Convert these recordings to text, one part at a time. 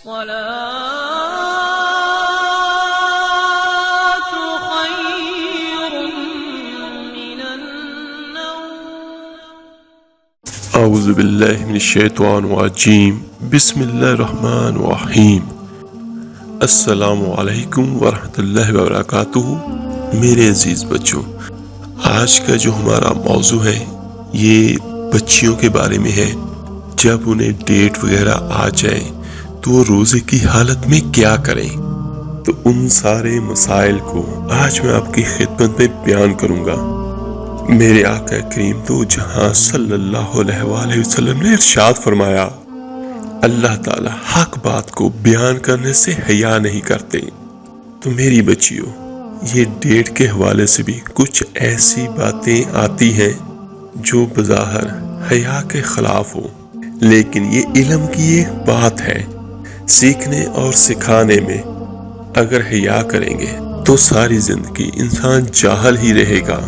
الصلاة خير من النوم. اعوذ باللہ من الشیطان الرجیم. بسم اللہ الرحمن الرحیم. السلام علیکم ورحمۃ اللہ وبرکاتہ. میرے عزیز بچوں، آج کا جو ہمارا موضوع ہے یہ بچیوں کے بارے میں ہے. جب انہیں ڈیٹ وغیرہ آ جائے تو وہ روزے کی حالت میں کیا کریں. تو ان سارے مسائل کو آج میں آپ کی خدمت میں بیان کروں گا. میرے آقا کریم تو جہاں صلی اللہ علیہ وآلہ وسلم نے ارشاد فرمایا، اللہ تعالی حق بات کو بیان کرنے سے حیا نہیں کرتے. تو میری بچیوں، یہ ڈیٹ کے حوالے سے بھی کچھ ایسی باتیں آتی ہیں جو بظاہر حیا کے خلاف ہو، لیکن یہ علم کی ایک بات ہے. سیکھنے اور سکھانے میں اگر حیا کریں گے تو ساری زندگی انسان جاھل ہی رہے گا.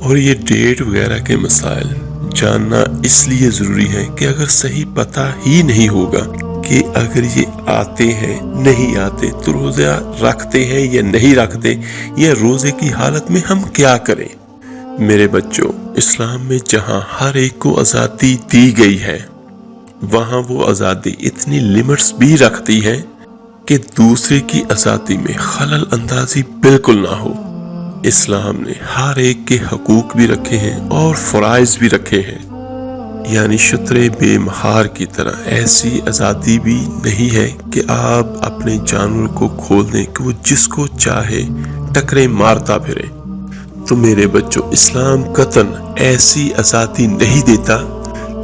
اور یہ ڈیٹ وغیرہ کے مسائل جاننا اس لیے ضروری ہے کہ اگر صحیح پتہ ہی نہیں ہوگا کہ اگر یہ آتے ہیں نہیں آتے تو روزہ رکھتے ہیں یا نہیں رکھتے، یا روزے کی حالت میں ہم کیا کریں. میرے بچوں، اسلام میں جہاں ہر ایک کو آزادی دی گئی ہے وہاں وہ آزادی اتنی لمٹس بھی رکھتی ہے کہ دوسرے کی آزادی میں خلل اندازی بالکل نہ ہو. اسلام نے ہر ایک کے حقوق بھی رکھے ہیں اور فرائض بھی رکھے ہیں. یعنی شتر بے مہار کی طرح ایسی آزادی بھی نہیں ہے کہ آپ اپنے جانور کو کھول دیں کہ وہ جس کو چاہے ٹکرے مارتا پھرے. تو میرے بچوں، اسلام قطعاً ایسی آزادی نہیں دیتا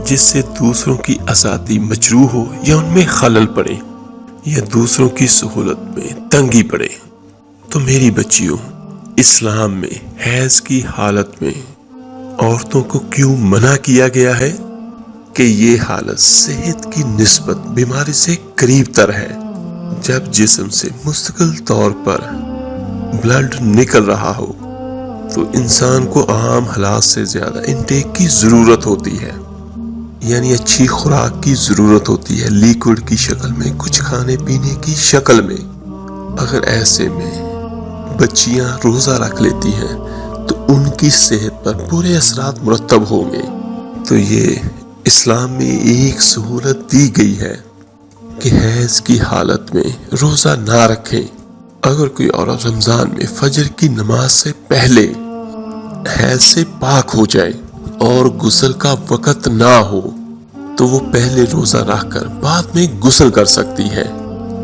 جس سے دوسروں کی آزادی مجروح ہو یا ان میں خلل پڑے یا دوسروں کی سہولت میں تنگی پڑے. تو میری بچیوں، اسلام میں حیض کی حالت میں عورتوں کو کیوں منع کیا گیا ہے کہ یہ حالت صحت کی نسبت بیماری سے قریب تر ہے. جب جسم سے مستقل طور پر بلڈ نکل رہا ہو تو انسان کو عام حالات سے زیادہ انٹیک کی ضرورت ہوتی ہے. یعنی اچھی خوراک کی ضرورت ہوتی ہے، لیکوڈ کی شکل میں، کچھ کھانے پینے کی شکل میں. اگر ایسے میں بچیاں روزہ رکھ لیتی ہیں تو ان کی صحت پر برے اثرات مرتب ہوں گے. تو یہ اسلام میں ایک سہولت دی گئی ہے کہ حیض کی حالت میں روزہ نہ رکھیں. اگر کوئی عورت رمضان میں فجر کی نماز سے پہلے حیض سے پاک ہو جائے اور غسل کا وقت نہ ہو تو وہ پہلے روزہ رکھ کر بعد میں غسل کر سکتی ہے.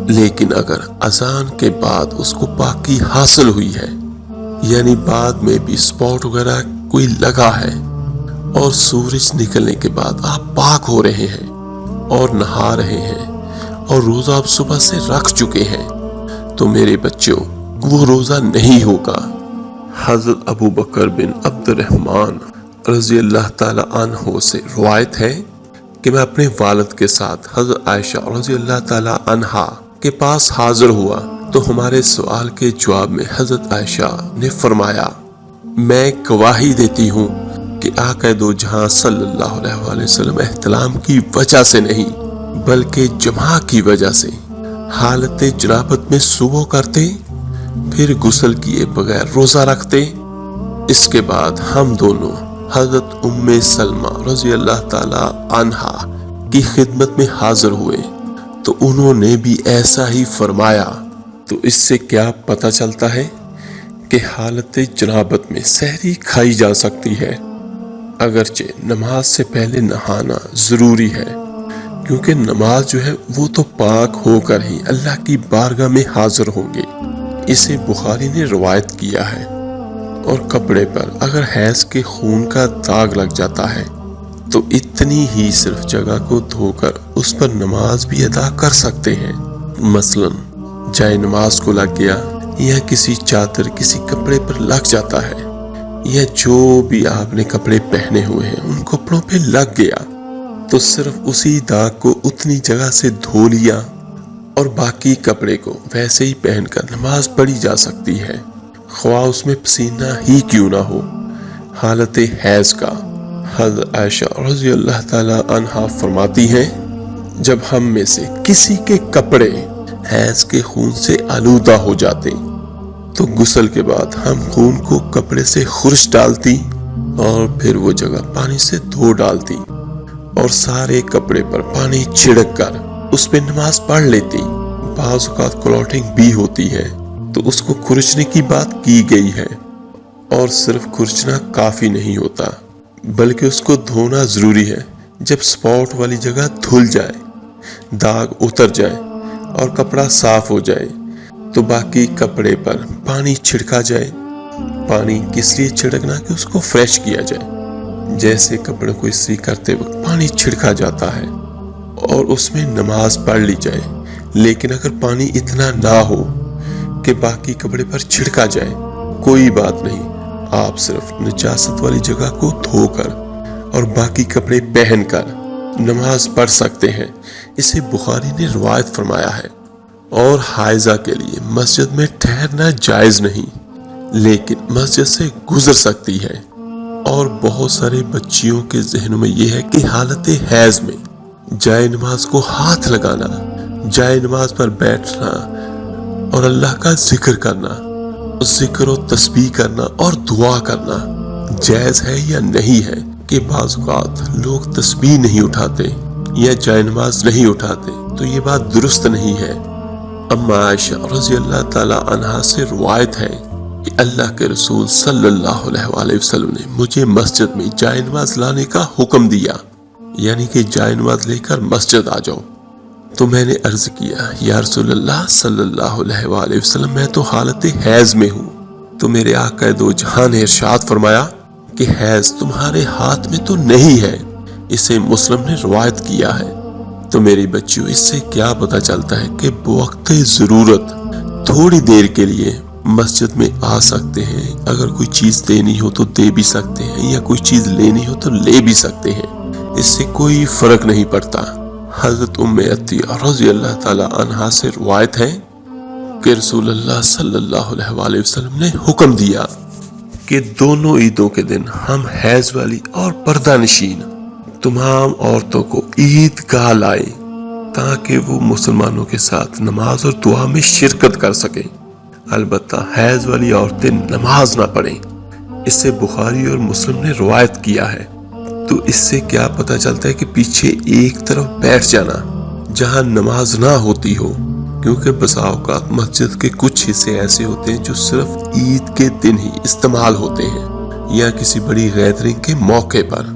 لیکن اگر اذان کے بعد اس کو پاکی حاصل ہوئی ہے، یعنی بعد میں بھی سپاٹ وغیرہ کوئی لگا ہے اور سورج نکلنے کے بعد آپ پاک ہو رہے ہیں اور نہا رہے ہیں اور روزہ آپ صبح سے رکھ چکے ہیں، تو میرے بچوں وہ روزہ نہیں ہوگا. حضرت ابو بکر بن عبد الرحمن رضی اللہ تعالی عنہ سے روایت ہے کہ میں اپنے والد کے ساتھ حضرت عائشہ رضی اللہ تعالی عنہا کے پاس حاضر ہوا تو ہمارے سوال کے جواب میں حضرت عائشہ نے فرمایا، میں گواہی دیتی ہوں کہ آقا دو جہاں صلی اللہ علیہ وآلہ وسلم احتلام کی وجہ سے نہیں بلکہ جماع کی وجہ سے حالت جنابت میں صبح کرتے، پھر غسل کیے بغیر روزہ رکھتے. اس کے بعد ہم دونوں حضرت ام سلمہ رضی اللہ تعالی عنہا کی خدمت میں حاضر ہوئے تو انہوں نے بھی ایسا ہی فرمایا. تو اس سے کیا پتہ چلتا ہے کہ حالت جنابت میں سحری کھائی جا سکتی ہے، اگرچہ نماز سے پہلے نہانا ضروری ہے، کیونکہ نماز جو ہے وہ تو پاک ہو کر ہی اللہ کی بارگاہ میں حاضر ہوں گے. اسے بخاری نے روایت کیا ہے. اور کپڑے پر اگر حیض کے خون کا داغ لگ جاتا ہے تو اتنی ہی صرف جگہ کو دھو کر اس پر نماز بھی ادا کر سکتے ہیں. مثلا جائے نماز کو لگ گیا یا کسی چادر کسی کپڑے پر لگ جاتا ہے، یا جو بھی آپ نے کپڑے پہنے ہوئے ہیں ان کپڑوں پہ لگ گیا تو صرف اسی داغ کو اتنی جگہ سے دھو لیا اور باقی کپڑے کو ویسے ہی پہن کر نماز پڑھی جا سکتی ہے، خواہ اس میں پسینہ ہی کیوں نہ ہو. حالت حیض کا حضرت عائشہ رضی اللہ تعالی عنہا فرماتی ہیں، جب ہم میں سے کسی کے کپڑے حیض کے خون سے آلودہ ہو جاتے تو غسل کے بعد ہم خون کو کپڑے سے خرش ڈالتی اور پھر وہ جگہ پانی سے دھو ڈالتی اور سارے کپڑے پر پانی چھڑک کر اس پہ نماز پڑھ لیتی۔ بعض اوقات کلوٹنگ بھی ہوتی ہے تو اس کو کھرچنے کی بات کی گئی ہے، اور صرف کھرچنا کافی نہیں ہوتا بلکہ اس کو دھونا ضروری ہے۔ جب سپاٹ والی جگہ دھل جائے، داغ اتر جائے اور کپڑا صاف ہو جائے تو باقی کپڑے پر پانی چھڑکا جائے۔ پانی کس لیے چھڑکنا کہ اس کو فریش کیا جائے، جیسے کپڑوں کو استری کرتے وقت پانی چھڑکا جاتا ہے اور اس میں نماز پڑھ لی جائے۔ لیکن اگر پانی اتنا نہ ہو کہ باقی کپڑے پر چھڑکا جائے، کوئی بات نہیں، آپ صرف نجاست والی جگہ کو دھو کر اور باقی کپڑے پہن کر نماز پڑھ سکتے ہیں۔ اسے بخاری نے روایت فرمایا ہے۔ اور حائضہ کے لیے مسجد میں ٹھہرنا جائز نہیں، لیکن مسجد سے گزر سکتی ہے۔ اور بہت سارے بچیوں کے ذہنوں میں یہ ہے کہ حالت حیض میں جائے نماز کو ہاتھ لگانا، جائے نماز پر بیٹھنا اور اللہ کا ذکر کرنا، ذکر و تسبیح کرنا اور دعا کرنا جائز ہے یا نہیں ہے، کہ بعض اوقات لوگ تسبیح نہیں اٹھاتے یا جائے نماز نہیں اٹھاتے، تو یہ بات درست نہیں ہے۔ اما عائشہ رضی اللہ تعالی عنہا سے روایت ہے کہ اللہ کے رسول صلی اللہ علیہ وآلہ وسلم نے مجھے مسجد میں جائے نماز لانے کا حکم دیا، یعنی کہ جائے نماز لے کر مسجد آ جاؤ۔ تو میں نے عرض کیا، یا رسول اللہ صلی اللہ علیہ وآلہ وسلم، میں تو حالت حیض میں ہوں۔ تو میرے آقا دو جہاں نے ارشاد فرمایا کہ حیض تمہارے ہاتھ میں تو نہیں ہے، اسے مسلم نے روایت کیا ہے۔ تو میری بچیوں، اس سے کیا پتہ چلتا ہے کہ بوقت ضرورت تھوڑی دیر کے لیے مسجد میں آ سکتے ہیں، اگر کوئی چیز دینی ہو تو دے بھی سکتے ہیں، یا کوئی چیز لینی ہو تو لے بھی سکتے ہیں، اس سے کوئی فرق نہیں پڑتا۔ حضرت ام عطیہ رضی اللہ تعالی عنہا سے روایت ہے کہ رسول اللہ صلی اللہ علیہ وآلہ وسلم نے حکم دیا کہ دونوں عیدوں کے دن ہم حیض والی اور پردہ نشین تمام عورتوں کو عید گاہ لائیں تاکہ وہ مسلمانوں کے ساتھ نماز اور دعا میں شرکت کر سکیں۔ البتہ حیض والی عورتیں نماز نہ پڑھیں، اس سے بخاری اور مسلم نے روایت کیا ہے۔ تو اس سے کیا پتہ چلتا ہے کہ پیچھے ایک طرف بیٹھ جانا جہاں نماز نہ ہوتی ہو، کیونکہ بسا اوقات مسجد کے کچھ حصے ایسے ہوتے ہیں جو صرف عید کے دن ہی استعمال ہوتے ہیں یا کسی بڑی گیدرنگ کے موقع پر،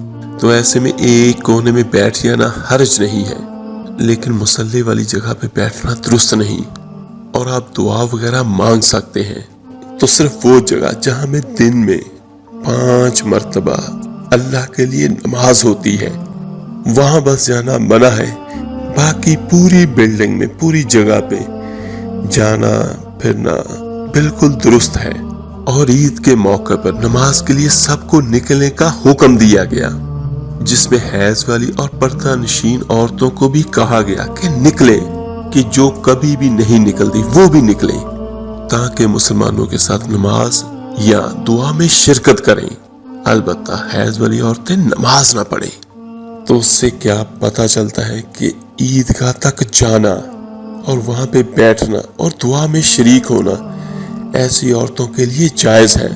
تو ایسے میں ایک کونے میں بیٹھ جانا حرج نہیں ہے، لیکن مصلی والی جگہ پہ بیٹھنا درست نہیں۔ اور آپ دعا وغیرہ مانگ سکتے ہیں، تو صرف وہ جگہ جہاں میں دن میں 5 مرتبہ اللہ کے لیے نماز ہوتی ہے وہاں بس جانا منع ہے۔ باقی پوری بلڈنگ میں، پوری جگہ پہ جانا پھرنا بالکل درست ہے۔ اور عید کے موقع پر نماز کے لیے سب کو نکلنے کا حکم دیا گیا، جس میں حیض والی اور پردہ نشین عورتوں کو بھی کہا گیا کہ نکلیں، کہ جو کبھی بھی نہیں نکلتی وہ بھی نکلیں تاکہ مسلمانوں کے ساتھ نماز یا دعا میں شرکت کریں۔ البتہ حیض والی عورتیں نماز نہ پڑھیں۔ تو اس سے کیا پتہ چلتا ہے کہ عیدگاہ تک جانا اور وہاں پہ بیٹھنا اور دعا میں شریک ہونا ایسی عورتوں کے لیے جائز ہے۔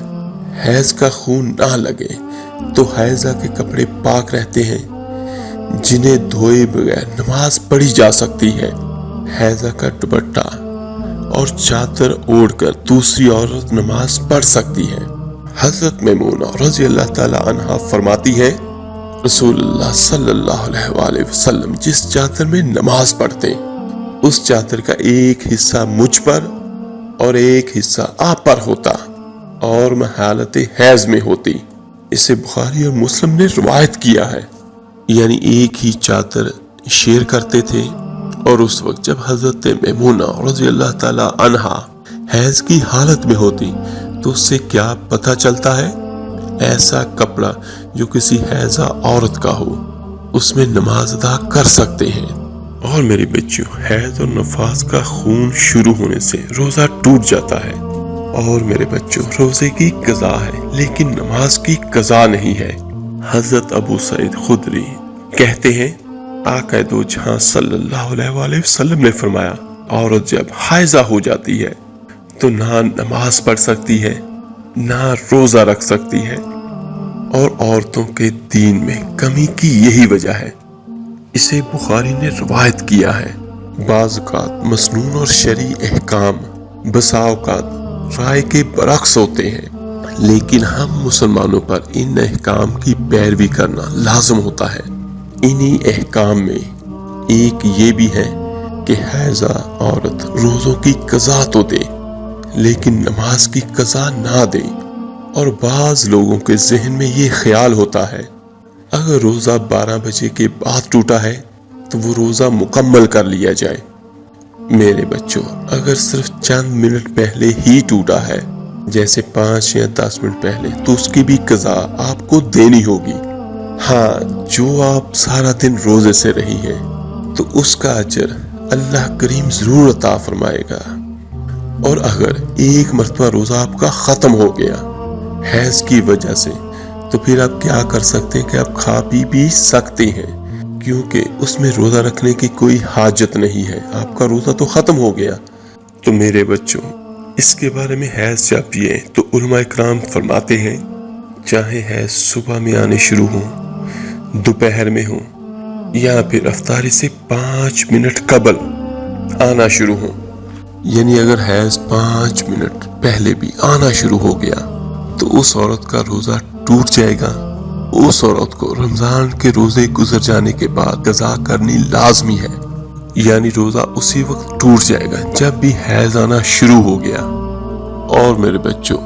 حیض کا خون نہ لگے تو حیضہ کے کپڑے پاک رہتے ہیں، جنہیں دھوئے بغیر نماز پڑھی جا سکتی ہے۔ حیضہ کا دوپٹہ اور چادر اوڑھ کر دوسری عورت نماز پڑھ سکتی ہے۔ حضرت میمونہ رضی اللہ تعالی عنہا فرماتی ہے، رسول اللہ صلی اللہ علیہ وآلہ وسلم جس چادر میں نماز پڑھتے اس چادر کا ایک حصہ مجھ پر اور ایک حصہ آپ پر ہوتا اور میں حالت حیض میں ہوتی۔ اسے بخاری اور مسلم نے روایت کیا ہے، یعنی ایک ہی چادر شیئر کرتے تھے۔ اور اس وقت جب حضرت میمونہ رضی اللہ تعالی عنہا حیض کی حالت میں ہوتی تو اس سے کیا پتہ چلتا ہے؟ ایسا کپڑا جو کسی حیضہ عورت کا ہو اس میں نماز ادا کر سکتے ہیں۔ اور میری بچیوں، حیض اور نفاس کا خون شروع ہونے سے روزہ ٹوٹ جاتا ہے، اور میرے بچوں روزے کی قضا ہے لیکن نماز کی قضا نہیں ہے۔ حضرت ابو سعید خدری کہتے ہیں آقا دو جہاں صلی اللہ علیہ وآلہ وسلم نے فرمایا عورت جب حائضہ ہو جاتی ہے تو نہ نماز پڑھ سکتی ہے نہ روزہ رکھ سکتی ہے، اور عورتوں کے دین میں کمی کی یہی وجہ ہے۔ اسے بخاری نے روایت کیا ہے۔ بعض اوقات مسنون اور شرعی احکام بسا اوقات رائے کے برعکس ہوتے ہیں، لیکن ہم مسلمانوں پر ان احکام کی پیروی کرنا لازم ہوتا ہے۔ انہی احکام میں ایک یہ بھی ہے کہ حائضہ عورت روزوں کی قضا تو دے لیکن نماز کی قضا نہ دے، اور بعض لوگوں کے ذہن میں یہ خیال ہوتا ہے اگر روزہ 12 بجے کے بعد ٹوٹا ہے تو وہ روزہ مکمل کر لیا جائے۔ میرے بچوں، اگر صرف چند منٹ پہلے ہی ٹوٹا ہے، جیسے 5 یا 10 منٹ پہلے، تو اس کی بھی قضا آپ کو دینی ہوگی۔ ہاں، جو آپ سارا دن روزے سے رہی ہیں تو اس کا اجر اللہ کریم ضرور عطا فرمائے گا، اور اگر ایک مرتبہ روزہ آپ کا ختم ہو گیا حیض کی وجہ سے تو پھر آپ کیا کر سکتے ہیں کہ آپ کھا پی بھی سکتے ہیں، کیونکہ اس میں روزہ رکھنے کی کوئی حاجت نہیں ہے، آپ کا روزہ تو ختم ہو گیا۔ تو میرے بچوں، اس کے بارے میں حیض جب پیے تو علماء کرام فرماتے ہیں چاہے حیض صبح میں آنے شروع ہوں، دوپہر میں ہوں، یا پھر افطاری سے 5 منٹ قبل آنا شروع ہوں، یعنی اگر حیض 5 منٹ پہلے بھی آنا شروع ہو گیا تو اس عورت کا روزہ ٹوٹ جائے گا۔ اس عورت کو رمضان کے روزے گزر جانے کے بعد قضا کرنی لازمی ہے، یعنی روزہ اسی وقت ٹوٹ جائے گا جب بھی حیض آنا شروع ہو گیا۔ اور میرے بچوں،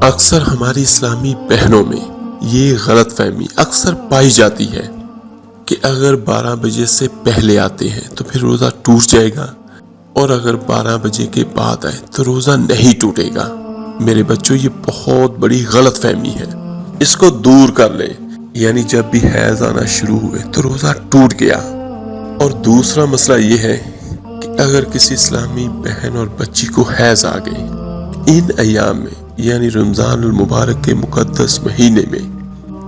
اکثر ہماری اسلامی بہنوں میں یہ غلط فہمی اکثر پائی جاتی ہے کہ اگر 12 بجے سے پہلے آتے ہیں تو پھر روزہ ٹوٹ جائے گا، اور اگر 12 بجے کے بعد آئے تو روزہ نہیں ٹوٹے گا۔ میرے بچوں، یہ بہت بڑی غلط فہمی ہے، اس کو دور کر لیں، یعنی جب بھی حیض آنا شروع ہوئے تو روزہ ٹوٹ گیا۔ اور دوسرا مسئلہ یہ ہے کہ اگر کسی اسلامی بہن اور بچی کو حیض آ گئی ان ایام میں، یعنی رمضان المبارک کے مقدس مہینے میں،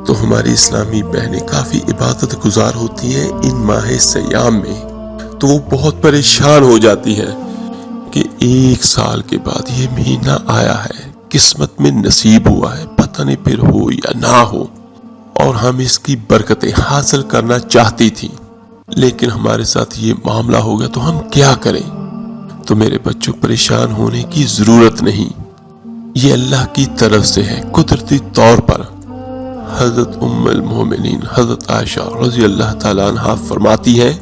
تو ہماری اسلامی بہنیں کافی عبادت گزار ہوتی ہیں ان ماہ سیام میں، تو وہ بہت پریشان ہو جاتی ہے کہ 1 سال کے بعد یہ مہینہ آیا ہے، قسمت میں نصیب ہوا ہے، پتہ نہیں پھر ہو یا نہ ہو، اور ہم اس کی برکتیں حاصل کرنا چاہتی تھی، لیکن ہمارے ساتھ یہ معاملہ ہو گیا تو ہم کیا کریں؟ تو میرے بچوں، پریشان ہونے کی ضرورت نہیں، یہ اللہ کی طرف سے ہے قدرتی طور پر۔ حضرت ام المومنین حضرت عائشہ رضی اللہ تعالیٰ عنہ فرماتی ہے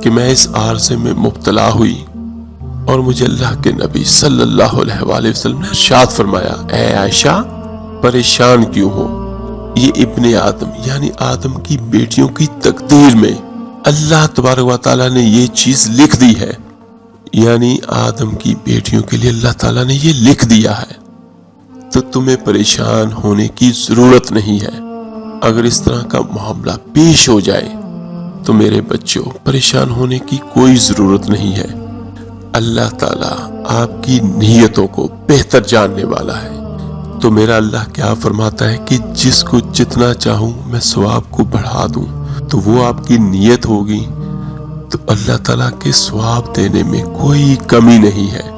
کہ میں اس عارضے میں مبتلا ہوئی اور مجھے اللہ کے نبی صلی اللہ علیہ وآلہ وسلم نے ارشاد فرمایا، اے عائشہ، پریشان کیوں ہو؟ یہ ابن آدم یعنی آدم کی بیٹیوں کی تقدیر میں اللہ تبارک و تعالیٰ نے یہ چیز لکھ دی ہے، یعنی آدم کی بیٹیوں کے لیے اللہ تعالیٰ نے یہ لکھ دیا ہے، تو تمہیں پریشان ہونے کی ضرورت نہیں ہے۔ اگر اس طرح کا معاملہ پیش ہو جائے تو میرے بچوں، پریشان ہونے کی کوئی ضرورت نہیں ہے۔ اللہ تعالیٰ آپ کی نیتوں کو بہتر جاننے والا ہے۔ تو میرا اللہ کیا فرماتا ہے کہ جس کو جتنا چاہوں میں ثواب کو بڑھا دوں، تو وہ آپ کی نیت ہوگی تو اللہ تعالیٰ کے ثواب دینے میں کوئی کمی نہیں ہے۔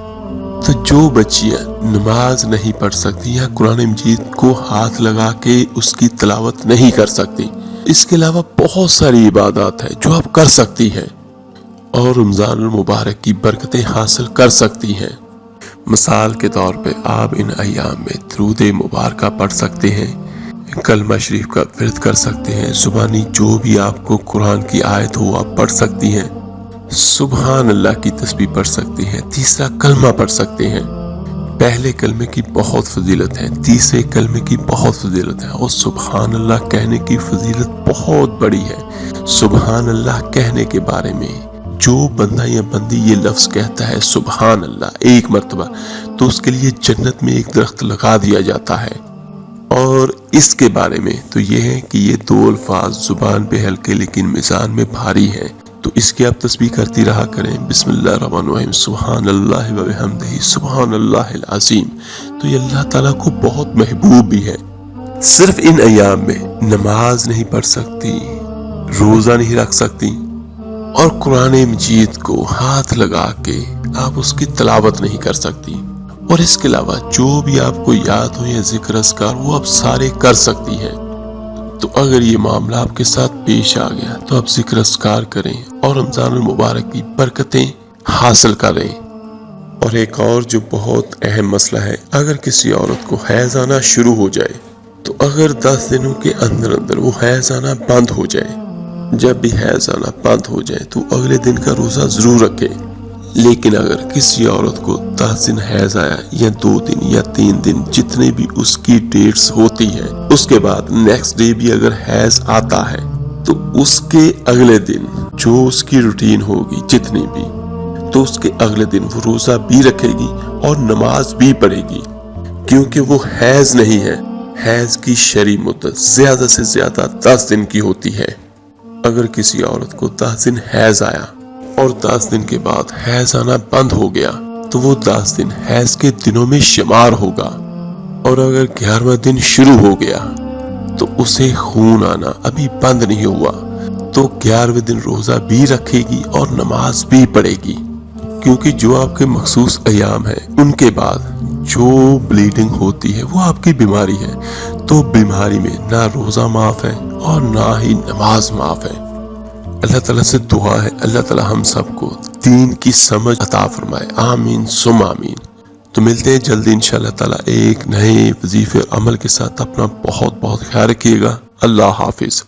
تو جو بچیاں نماز نہیں پڑھ سکتی یا قرآن مجید کو ہاتھ لگا کے اس کی تلاوت نہیں کر سکتی، اس کے علاوہ بہت ساری عبادات ہیں جو آپ کر سکتی ہیں اور رمضان المبارک کی برکتیں حاصل کر سکتی ہیں۔ مثال کے طور پہ آپ ان ایام میں درود مبارکہ پڑھ سکتے ہیں، کلمہ شریف کا ورد کر سکتے ہیں، زبانی جو بھی آپ کو قرآن کی آیت ہو آپ پڑھ سکتی ہیں، سبحان اللہ کی تسبیح پڑھ سکتے ہیں، تیسرا کلمہ پڑھ سکتے ہیں۔ پہلے کلمے کی بہت فضیلت ہے، تیسرے کلمے کی بہت فضیلت ہے، اور سبحان اللہ کہنے کی فضیلت بہت بڑی ہے۔ سبحان اللہ کہنے کے بارے میں جو بندہ یا بندی یہ لفظ کہتا ہے سبحان اللہ 1 مرتبہ، تو اس کے لیے جنت میں ایک درخت لگا دیا جاتا ہے۔ اور اس کے بارے میں تو یہ ہے کہ یہ 2 الفاظ زبان پہ ہلکے لیکن میزان میں بھاری ہیں، تو اس کی آپ تسبیح کرتی رہا کریں، بسم اللہ الرحمن الرحیم، سبحان اللہ و بحمدہ سبحان اللہ العظیم، تو یہ اللہ تعالیٰ کو بہت محبوب بھی ہے۔ صرف ان ایام میں نماز نہیں پڑھ سکتی، روزہ نہیں رکھ سکتی، اور قرآن مجید کو ہاتھ لگا کے آپ اس کی تلاوت نہیں کر سکتی، اور اس کے علاوہ جو بھی آپ کو یاد ہو یا ذکر اذکار وہ آپ سارے کر سکتی ہیں۔ تو اگر یہ معاملہ آپ کے ساتھ پیش آ گیا تو آپ ذکر اذکار کریں اور رمضان المبارک کی برکتیں حاصل کریں۔ اور ایک اور جو بہت اہم مسئلہ ہے، اگر کسی عورت کو حیض آنا شروع ہو جائے تو اگر 10 دنوں کے اندر اندر وہ حیض آنا بند ہو جائے، جب بھی حیض آنا بند ہو جائے تو اگلے دن کا روزہ ضرور رکھے۔ لیکن اگر کسی عورت کو 10 دن حیض آیا یا 2 دن یا 3 دن جتنے بھی اس کی ڈیٹس ہوتی ہے، اس کے بعد نیکسٹ ڈے بھی اگر حیض آتا ہے تو اس کے اگلے دن جو اس کی روٹین ہوگی جتنی بھی، تو اس کے اگلے دن وہ روزہ بھی رکھے گی اور نماز بھی پڑھے گی، کیونکہ وہ حیض نہیں ہے۔ حیض کی شرعی مدت زیادہ سے زیادہ 10 دن کی ہوتی ہے۔ اگر کسی عورت کو 10 دن حیض آیا اور 10 دن کے بعد حیض آنا بند ہو گیا تو وہ 10 دن حیض کے دنوں میں شمار ہوگا، اور اگر 11واں دن شروع ہو گیا تو اسے خون آنا ابھی بند نہیں ہوا تو 11ویں دن روزہ بھی رکھے گی اور نماز بھی پڑھے گی، کیونکہ جو آپ کے مخصوص ایام ہیں ان کے بعد جو بلیڈنگ ہوتی ہے وہ آپ کی بیماری ہے، تو بیماری میں نہ روزہ معاف ہے اور نہ ہی نماز معاف ہے۔ اللہ تعالیٰ سے دعا ہے اللہ تعالیٰ ہم سب کو دین کی سمجھ عطا فرمائے، آمین ثم آمین۔ تو ملتے ہیں جلدی انشاءاللہ تعالیٰ ایک نئے وظیفے اور عمل کے ساتھ۔ اپنا بہت بہت خیال رکھیے گا۔ اللہ حافظ۔